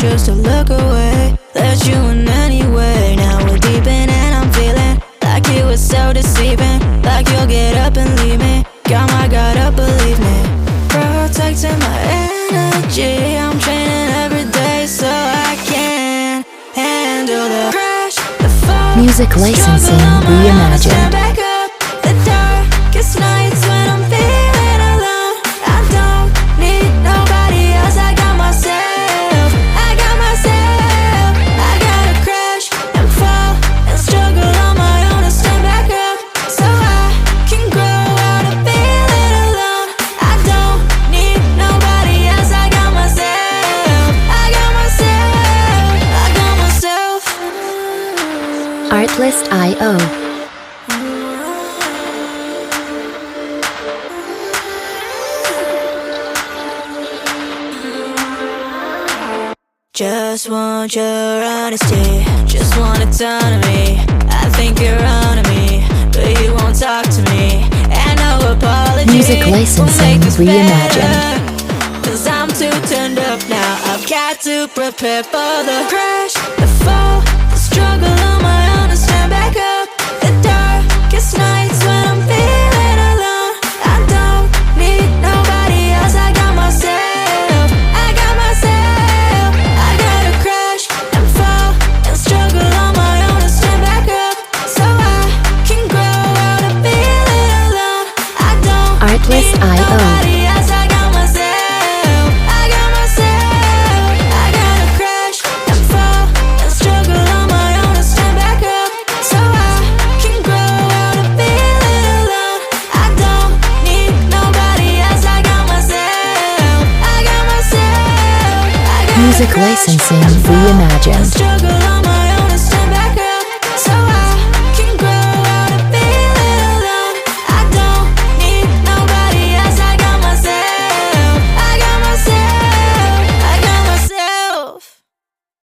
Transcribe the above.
choose to look away. Let you in anyway. Now we're deep in and I'm feeling like you were so deceiving. Like you'll get up and leave me. Got my guard up, believe me. Protecting my energy. I'm training every day so I can handle the crash, the fall, Music licensing reimagined. Back up the darkest nights when I'm feeling alone. I don't need nobody else. I got myself. I got myself. I gotta crash and fall and struggle on my own to stand back up so I can grow out of feeling alone. I don't need nobody else. I got myself. I got myself. I got myself. Artlist.io. Just want your honesty, just want autonomy. I think you're on to me, but you won't talk to me. And no apology Music licensing reimagined. Cause I'm too turned up now. I've got to prepare for the crash, the fall, the struggle on my own to stand back up. The darkest nights when I'm feeling alone. I don't need nobody else. I got myself. I got myself. I gotta crash and fall and struggle on my own to stand back up so I can grow out of feeling alone. I don't need Artlist.io. nobody else. I got myself. I got myself. I gotta crash and fall and struggle on my own to stand back up so I can grow out of feeling alone. I don't need nobody else. I got myself. I got myself. I gotta Music crash licensing and fall and reimagined. struggle